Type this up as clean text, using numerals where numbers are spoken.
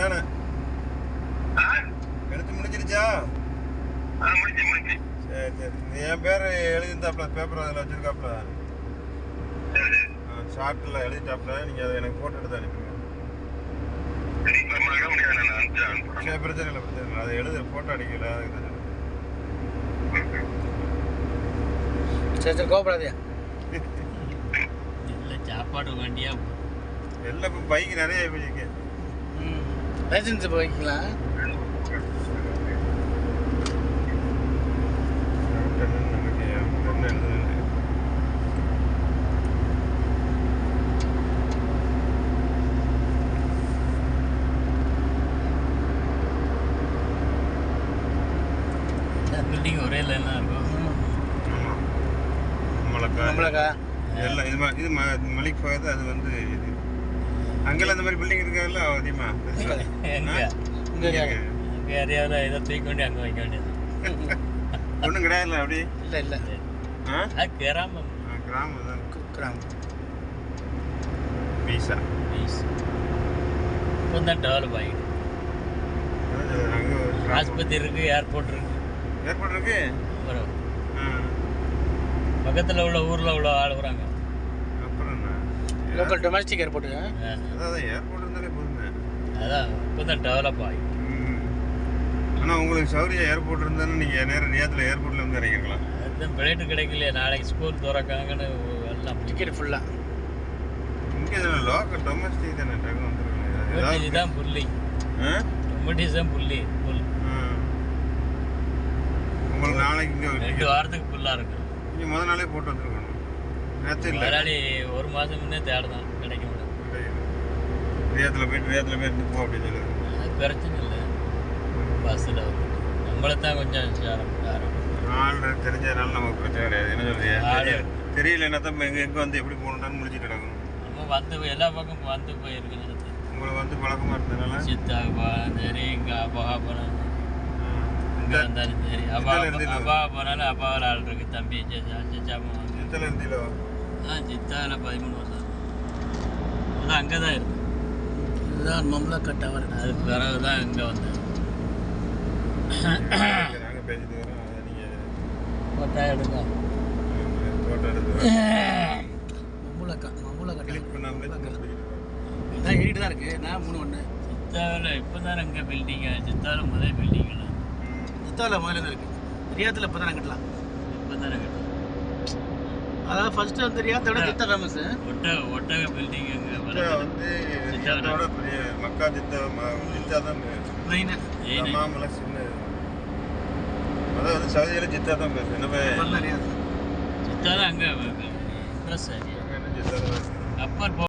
தானே? எடுத்து முடிஞ்சிருச்சா? சரி சரி. என் பேர் எழுதியிருந்தாப்புல, பேப்பர் அதில் வச்சிருக்காப்புல, ஷார்ட்டில் எழுதிட்டாப்புல. நீங்கள் அதை எனக்கு ஃபோட்டோ எடுத்து அனுப்புங்க. சரி, பிரச்சனை இல்லை பிரச்சனை இல்லை. அதை எழுத ஃபோட்டோ அடிக்கல. சரி சரி, கோபப்படாதியா. இல்லை சாப்பாடு வேண்டியா எல்லாம் இப்போ பைக் நிறைய போயிருக்கு. லைசன்ஸ் இப்போ வைக்கலாம். பில்டிங் ஒரே லைனாக இருக்கும். நம்மளக்கா எல்லாம் இது மலிக் ஃபகத். அது வந்து இது அங்கெல்லாம் அந்த மாதிரி பில்டிங் இருக்காதுல்ல அதிகமாக. எங்கே யாரையாவது இதை தூக்கி கொண்டு அங்கே வைக்க வேண்டியது ஒன்றும் கிடையாதுல்ல அப்படி? இல்லை இல்லை, அது கிராமம். கிராமம் தான். கிராமம் பீஸா இப்போ தான் டெவலப் ஆகிடுது. அங்கே ஆஸ்பத்திரி இருக்குது, ஏர்போர்ட் இருக்குது. ஏர்போர்ட் இருக்கு. அப்புறம் பக்கத்தில் உள்ள ஊரில் உள்ள ஆள் வராங்க. அப்புறம் என்ன? Local domestic airport. அதான் ஏர்போர்ட் இருந்தாலே போதுமே. அதான் இப்போ தான் டெவலப் ஆகி. ஆனால் உங்களுக்கு சௌரியம் ஏர்போர்ட் இருந்தாலும் நீங்கள் நேரம் ரியாத்தில் ஏர்போர்ட்டில் வந்து இறங்கிக்கலாம். அதுதான் பிளேட்டு கிடைக்கலையே. நாளைக்கு ஸ்கூல் திறக்காங்கன்னு எல்லாம் டிக்கெட் ஃபுல்லாக. இங்கே தானே லோக்கல் டொமஸ்டிக் தானே டக்கு வந்துருக்கீங்க. இதுதான் புள்ளி. தான் புள்ளி புல். உங்களுக்கு நாளைக்கு இங்கே 2 வாரத்துக்கு ஃபுல்லாக இருக்கும். நீங்கள் முதல் நாளே போட்டு வந்துருக்கணும். நேற்று இல்லை, முதலாளி 1 மாதம் முன்னே தேடுதான் கிடைக்க முடியும். ரியாத்தில் போயிட்டு இருந்து போ அப்படின்னு சொல்லுவாங்க. அது பிரச்சனை இல்லை. பஸ்ஸில் நம்மளை தான் கொஞ்சம் ஆரம்பிச்சு ஆள் தெரிஞ்சதுனால நமக்கு பிரச்சனை கிடையாது. என்ன சொல்றீங்க? தெரியலன்னா தான் எங்கே வந்து எப்படி போகணும்னு முடிச்சுட்டு கிடக்கணும். நம்ம வந்து எல்லா பக்கம் வந்து போயிருக்கு நினைச்சு. உங்களுக்கு வந்து பழக்கமாக இருந்ததுனால சித்தாபா சரி, இங்கே அப்பா போனாலும் இங்கே இருந்தாலும் சரி. அப்பா போனாலும் அப்பாவில் ஆள் இருக்கு. தம்பி சிச்சாமா சித்தல இருந்தீங்களோ? சித்தாவில் 13 வருஷம். அதான் அங்கே தான் இருக்கு. இதுதான் மம்லக்கா டவர். அது பிறகு தான் இங்கே வந்து நாங்கள் பேசிட்டு வரோம். அதை நீங்கள் ஃபோட்டோ எடுங்க. ஃபோட்டோ எடுத்து மம்லக்கா கிளிக் பண்ணாமலே இதான் ஏறிட்டு தான் இருக்குது. நான் 3-1 சித்தாவில் இப்போ தான் இங்கே பில்டிங்கு. சித்தாவில் முதல் பில்டிங்கெல்லாம் சித்தாவில் முதல்ல தான் இருக்குது. ரியாத்தில் இப்போ தான் கட்டலாம். இப்போ தான் கட்டலாம். அதாவது ஃபர்ஸ்ட் வந்து ரியாத்தை விட சித்தா ஃபேமஸ். ஒட்டக பில்டிங் அங்கே வந்து சித்தாவோட பெரிய மக்கா சித்தா தான் மெயின். மாமலை சின்ன. அதான் வந்து சவுதியில் சித்தா தான் பேசு. என்ன ரியாத் சித்தா தான் அங்கே ட்ரெஸ் சித்தா தான் அப்பர்